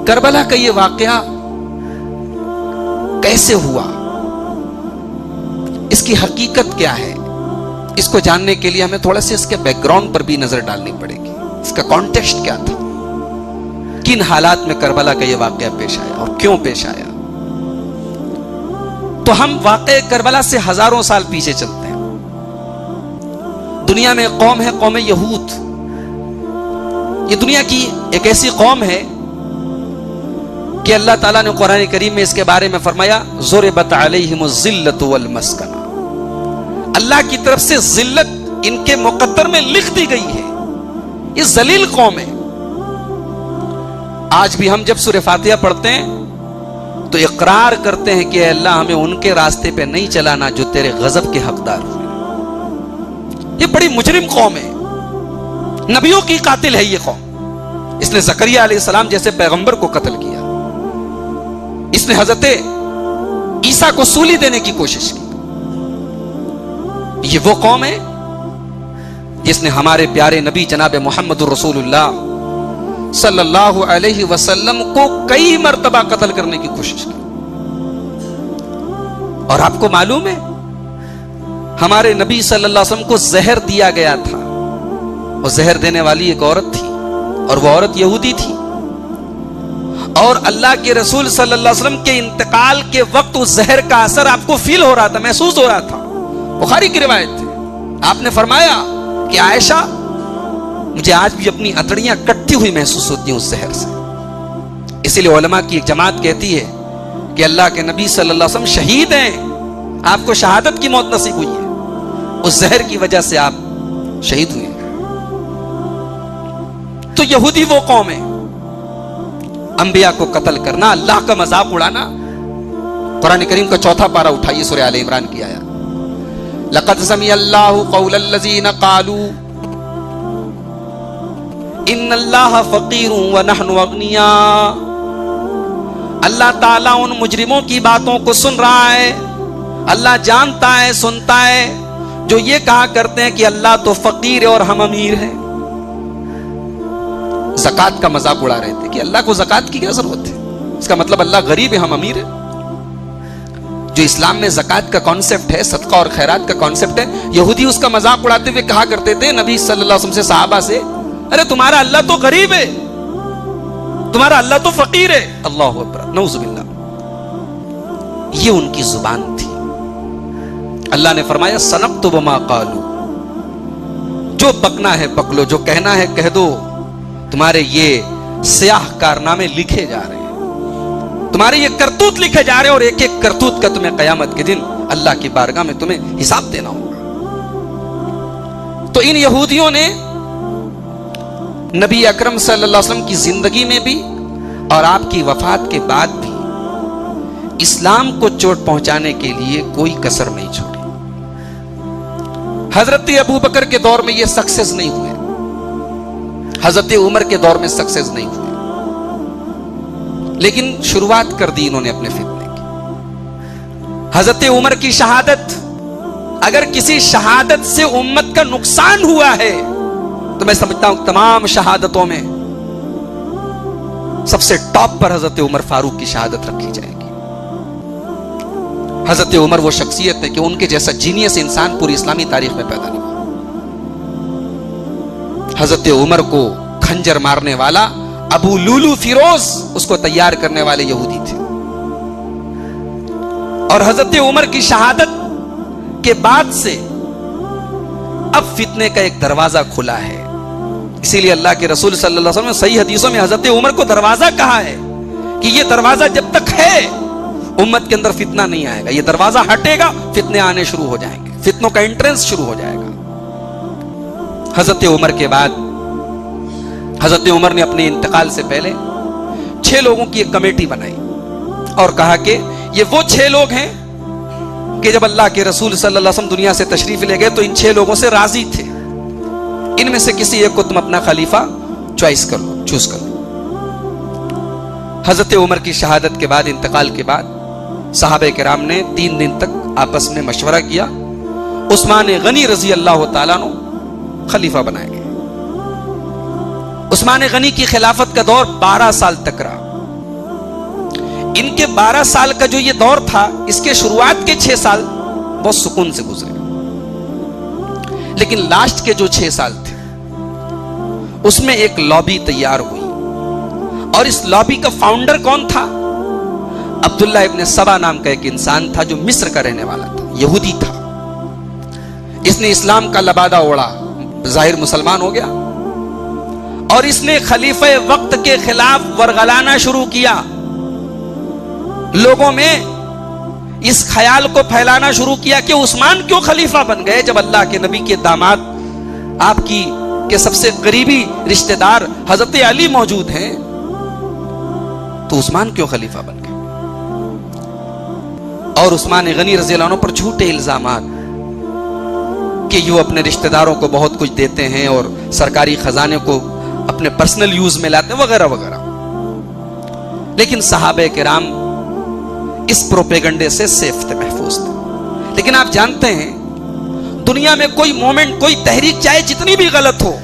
کربلا کا یہ واقعہ کیسے ہوا، اس کی حقیقت کیا ہے، اس کو جاننے کے لیے ہمیں تھوڑا سا اس کے بیک گراؤنڈ پر بھی نظر ڈالنی پڑے گی. اس کا کانٹیکسٹ کیا تھا، کن حالات میں کربلا کا یہ واقعہ پیش آیا اور کیوں پیش آیا. تو ہم واقعہ کربلا سے ہزاروں سال پیچھے چلتے ہیں. دنیا میں قوم ہے، قوم یہود. یہ دنیا کی ایک ایسی قوم ہے کہ اللہ تعالیٰ نے قرآن کریم میں اس کے بارے میں فرمایا ضربت علیہم الذلۃ والمسکنہ. اللہ کی طرف سے ذلت ان کے مقدر میں لکھ دی گئی ہے. یہ ذلیل قوم ہے. آج بھی ہم جب سورہ فاتحہ پڑھتے ہیں تو اقرار کرتے ہیں کہ اے اللہ ہمیں ان کے راستے پہ نہیں چلانا جو تیرے غضب کے حقدار ہوئے. یہ بڑی مجرم قوم ہے، نبیوں کی قاتل ہے یہ قوم. اس نے زکریا علیہ السلام جیسے پیغمبر کو قتل کیا. اس نے حضرت عیسیٰ کو سولی دینے کی کوشش کی. یہ وہ قوم ہے جس نے ہمارے پیارے نبی جناب محمد الرسول اللہ صلی اللہ علیہ وسلم کو کئی مرتبہ قتل کرنے کی کوشش کی. اور آپ کو معلوم ہے ہمارے نبی صلی اللہ علیہ وسلم کو زہر دیا گیا تھا. اور زہر دینے والی ایک عورت تھی اور وہ عورت یہودی تھی. اور اللہ کے رسول صلی اللہ علیہ وسلم کے انتقال کے وقت اس زہر کا اثر آپ کو فیل ہو رہا تھا، محسوس ہو رہا تھا. بخاری کی روایت ہے، آپ نے فرمایا کہ عائشہ مجھے آج بھی اپنی اتڑیاں کٹتی ہوئی محسوس ہوتی ہیں اس زہر سے. اسی لیے علماء کی ایک جماعت کہتی ہے کہ اللہ کے نبی صلی اللہ علیہ وسلم شہید ہیں، آپ کو شہادت کی موت نصیب ہوئی ہے، اس زہر کی وجہ سے آپ شہید ہوئے. تو یہودی وہ قوم ہے، انبیاء کو قتل کرنا، اللہ کا مذاق اڑانا. قرآن کریم کا چوتھا پارہ اٹھائیے، سورہ آل عمران کی آیت. لقد سمع اللہ قول الذین قالوا ان اللہ فقیر ونحن اغنیاء. اللہ تعالیٰ ان مجرموں کی باتوں کو سن رہا ہے. اللہ جانتا ہے، سنتا ہے جو یہ کہا کرتے ہیں کہ اللہ تو فقیر ہے اور ہم امیر ہیں. زکوٰۃ کا مذاق اڑا رہے تھے کہ اللہ کو زکوٰۃ کی کیا ضرورت ہے، اس کا مطلب اللہ غریب ہے ہم امیر ہیں. جو اسلام میں زکوٰۃ کا کانسیپٹ ہے، صدقہ اور خیرات کا کانسیپٹ ہے، یہودی اس کا مذاق اڑاتے ہوئے کہا کرتے تھے نبی صلی اللہ علیہ وسلم سے، صحابہ سے، ارے تمہارا اللہ تو غریب ہے، تمہارا اللہ تو فقیر ہے. اللہ اکبر، نعوذ باللہ. یہ ان کی زبان تھی. اللہ نے فرمایا سنکتب ما قالوا، جو بکنا ہے بک لو، جو کہنا ہے کہہ دو. تمہارے یہ سیاہ کارنامے لکھے جا رہے ہیں، تمہارے یہ کرتوت لکھے جا رہے ہیں، اور ایک ایک کرتوت کا تمہیں قیامت کے دن اللہ کی بارگاہ میں تمہیں حساب دینا ہوگا. تو ان یہودیوں نے نبی اکرم صلی اللہ علیہ وسلم کی زندگی میں بھی اور آپ کی وفات کے بعد بھی اسلام کو چوٹ پہنچانے کے لیے کوئی کسر نہیں چھوڑی. حضرت ابو بکر کے دور میں یہ سکسیس نہیں ہوئے، حضرت عمر کے دور میں سکسیس نہیں ہوئے، لیکن شروعات کر دی انہوں نے اپنے فتنے کی. حضرت عمر کی شہادت، اگر کسی شہادت سے امت کا نقصان ہوا ہے تو میں سمجھتا ہوں تمام شہادتوں میں سب سے ٹاپ پر حضرت عمر فاروق کی شہادت رکھی جائے گی. حضرت عمر وہ شخصیت ہے کہ ان کے جیسا جینیس انسان پوری اسلامی تاریخ میں پیدا نہیں ہوا. حضرت عمر کو کھنجر مارنے والا ابو لولو فیروز اس کو تیار کرنے والے یہودی تھے. اور حضرت عمر کی شہادت کے بعد سے اب فتنے کا ایک دروازہ کھلا ہے. اسی لیے اللہ کے رسول صلی اللہ علیہ وسلم نے صحیح حدیثوں میں حضرت عمر کو دروازہ کہا ہے کہ یہ دروازہ جب تک ہے امت کے اندر فتنہ نہیں آئے گا. یہ دروازہ ہٹے گا پھتنے آنے شروع ہو جائیں گے، فتنوں کا انٹرنس شروع ہو جائے گا. حضرت عمر کے بعد حضرت عمر نے اپنے انتقال سے پہلے 6 لوگوں کی ایک کمیٹی بنائی اور کہا کہ یہ وہ 6 لوگ ہیں کہ جب اللہ کے رسول صلی اللہ علیہ وسلم دنیا سے تشریف لے گئے تو ان 6 لوگوں سے راضی تھے. ان میں سے کسی ایک کو تم اپنا خلیفہ چوائس کر لو، چوز کر لو. حضرت عمر کی شہادت کے بعد، انتقال کے بعد، صحابہ کرام نے 3 دن تک آپس میں مشورہ کیا. عثمان غنی رضی اللہ تعالیٰ عنہ خلیفہ بنائے گئے. عثمان غنی کی خلافت کا دور 12 سال تک رہا. ان کے 12 سال کا جو یہ دور تھا، اس کے شروعات کے 6 سال بہت سکون سے گزرے، لیکن لاسٹ کے جو 6 سال تھے اس میں ایک لابی تیار ہوئی، اور اس لابی کا فاؤنڈر کون تھا؟ عبداللہ ابن سبا نام کا ایک انسان تھا جو مصر کا رہنے والا تھا، یہودی تھا۔ اس نے اسلام کا لبادہ اوڑا، ظاہر مسلمان ہو گیا، اور اس نے خلیفہ وقت کے خلاف ورغلانا شروع کیا، لوگوں میں اس خیال کو پھیلانا شروع کیا کہ عثمان کیوں خلیفہ بن گئے جب اللہ کے نبی کے داماد، آپ کی کے سب سے قریبی رشتہ دار حضرت علی موجود ہیں، تو عثمان کیوں خلیفہ بن گئے؟ اور عثمان غنی رضی اللہ عنہ پر جھوٹے الزامات کہ یہ اپنے رشتہ داروں کو بہت کچھ دیتے ہیں اور سرکاری خزانے کو اپنے پرسنل یوز میں لاتے ہیں وغیرہ وغیرہ۔ لیکن صحابہ کرام اس پروپیگنڈے سے سیف تھے، محفوظ تھے۔ لیکن آپ جانتے ہیں دنیا میں کوئی مومنٹ، کوئی تحریک چاہے جتنی بھی غلط ہو،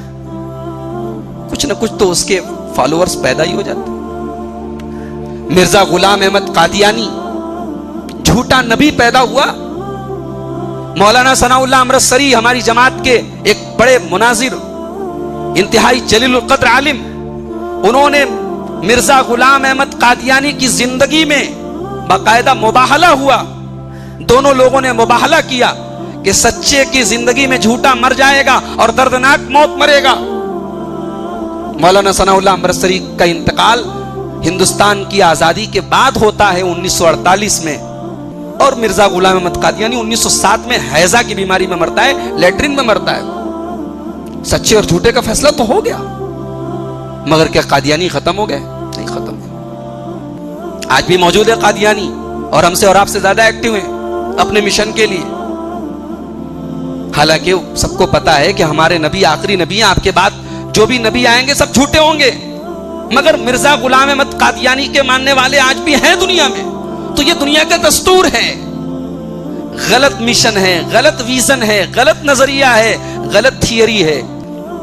کچھ نہ کچھ تو اس کے فالوورز پیدا ہی ہو جاتے ہیں۔ مرزا غلام احمد قادیانی جھوٹا نبی پیدا ہوا، مولانا ثناء اللہ امرتسری ہماری جماعت کے ایک بڑے مناظر، انتہائی جلیل القدر عالم، انہوں نے مرزا غلام احمد قادیانی کی زندگی میں باقاعدہ مباہلہ ہوا، دونوں لوگوں نے مباہلہ کیا کہ سچے کی زندگی میں جھوٹا مر جائے گا اور دردناک موت مرے گا۔ مولانا ثناء اللہ امرتسری کا انتقال ہندوستان کی آزادی کے بعد ہوتا ہے 1948 میں، اور مرزا غلام احمد قادیانی 1907 میں حیضہ کی بیماری میں مرتا ہے، لیٹرین میں مرتا ہے۔ سچے اور جھوٹے کا فیصلہ تو ہو گیا، مگر کیا قادیانی ختم ہو گئے؟ نہیں ختم ہوئے، آج بھی موجود ہے قادیانی، اور ہم سے اور آپ سے زیادہ ایکٹیو ہیں اپنے مشن کے لیے۔ حالانکہ سب کو پتا ہے کہ ہمارے نبی آخری نبی ہیں، آپ کے بعد جو بھی نبی آئیں گے سب جھوٹے ہوں گے، مگر مرزا غلام احمد قادیانی کے ماننے والے آج بھی ہیں دنیا میں۔ تو یہ دنیا کا دستور ہے، غلط مشن ہے، غلط ویژن ہے، غلط نظریہ ہے، غلط تھیوری ہے،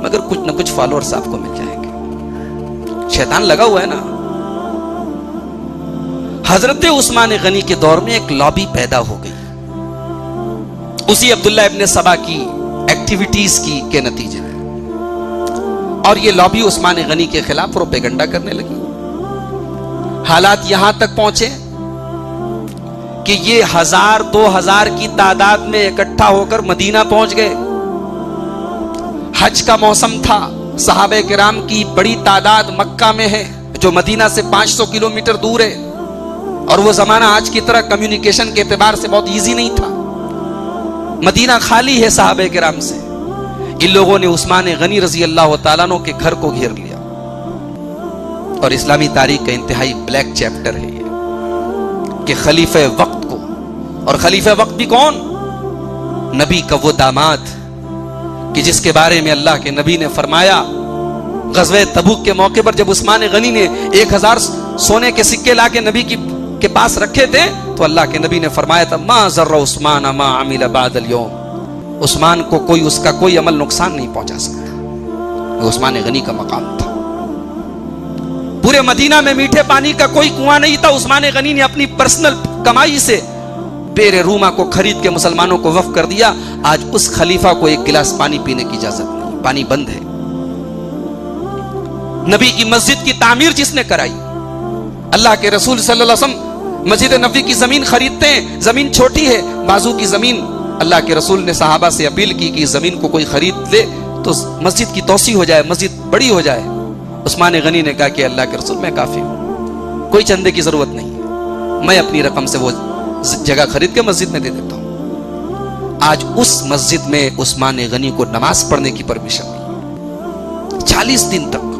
مگر کچھ نہ کچھ فالوورز آپ کو مل جائیں گے۔ شیطان لگا ہوا ہے نا۔ حضرت عثمان غنی کے دور میں ایک لابی پیدا ہو گئی، اسی عبداللہ ابن سبا کی ایکٹیویٹیز کی کے نتیجے میں، اور یہ لابی عثمان غنی کے خلاف پروپیگنڈا کرنے لگی۔ حالات یہاں تک پہنچے کہ یہ 1000-2000 کی تعداد میں اکٹھا ہو کر مدینہ پہنچ گئے۔ حج کا موسم تھا، صحابہ کرام کی بڑی تعداد مکہ میں ہے جو مدینہ سے 500 کلومیٹر دور ہے، اور وہ زمانہ آج کی طرح کمیونیکیشن کے اعتبار سے بہت ایزی نہیں تھا۔ مدینہ خالی ہے صحابہ کرام سے۔ ان لوگوں نے عثمان غنی رضی اللہ تعالیٰ عنہ کے گھر کو گھیر لیا، اور اسلامی تاریخ کا انتہائی بلیک چیپٹر ہے یہ کہ خلیفہ وقت کو، اور خلیفہ وقت بھی کون؟ نبی کا وہ داماد کہ جس کے بارے میں اللہ کے نبی نے فرمایا، غزوہ تبوک کے موقع پر جب عثمان غنی نے 1000 سونے کے سکے لا کے نبی کے پاس رکھے تھے تو اللہ کے نبی نے فرمایا تھا ما ضر عثمان ما عمل بعد اليوم، عثمان کو کوئی اس کا کوئی عمل نقصان نہیں پہنچا سکتا۔ عثمان غنی کا مقام تھا۔ پورے مدینہ میں میٹھے پانی کا کوئی کنواں نہیں تھا، عثمان غنی نے اپنی پرسنل کمائی سے بیر روما کو خرید کے مسلمانوں کو وقف کر دیا۔ آج اس خلیفہ کو ایک گلاس پانی پینے کی اجازت نہیں، پانی بند ہے۔ نبی کی مسجد کی تعمیر جس نے کرائی، اللہ کے رسول صلی اللہ علیہ وسلم مسجد نبوی کی زمین خریدتے ہیں، زمین چھوٹی ہے، بازو کی زمین، اللہ کے رسول نے صحابہ سے اپیل کی کہ زمین کو کوئی خرید لے تو مسجد کی توسیع ہو جائے، مسجد بڑی ہو جائے۔ عثمان غنی نے کہا کہ اللہ کے رسول میں کافی ہوں، کوئی چندے کی ضرورت نہیں ہے، میں اپنی رقم سے وہ جگہ خرید کے مسجد میں دے دیتا ہوں۔ آج اس مسجد میں عثمان غنی کو نماز پڑھنے کی پرمیشن نہیں، 40 دن تک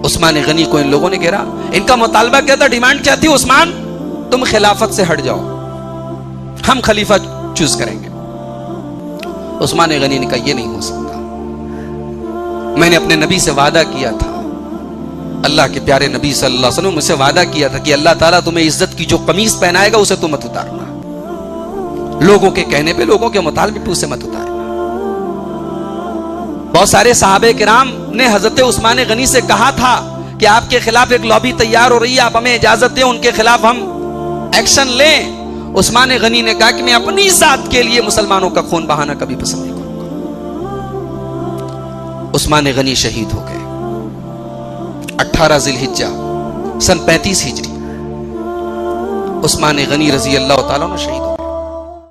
عثمان غنی کو ان لوگوں نے گھیرا۔ ان کا مطالبہ کیا تھا، ڈیمانڈ کیا تھی؟ عثمان تم خلافت سے ہٹ جاؤ، ہم خلیفہ چوز کریں گے۔ عثمان غنی نے کہا یہ نہیں ہو سکتا، میں نے اپنے نبی سے وعدہ کیا تھا، اللہ کے پیارے نبی صلی اللہ علیہ وسلم مجھ سے وعدہ کیا تھا کہ اللہ تعالیٰ تمہیں عزت کی جو قمیص پہنائے گا اسے تم مت اتارنا، لوگوں کے کہنے پہ، لوگوں کے مطالبے پہ اسے مت اتارنا۔ بہت سارے صحابہ کرام نے حضرت عثمان غنی سے کہا تھا کہ آپ کے خلاف ایک لابی تیار ہو رہی ہے, آپ ہمیں اجازت دیں ان کے خلاف ہم ایکشن لیں. عثمان غنی نے کہا کہ میں اپنی ذات کے لیے مسلمانوں کا خون بہانا کبھی پسند نہیں کروں گا. عثمان غنی شہید ہو گئے 18 ذی الحجہ سن 35 ہجری. عثمان غنی رضی اللہ تعالیٰ عنہ شہید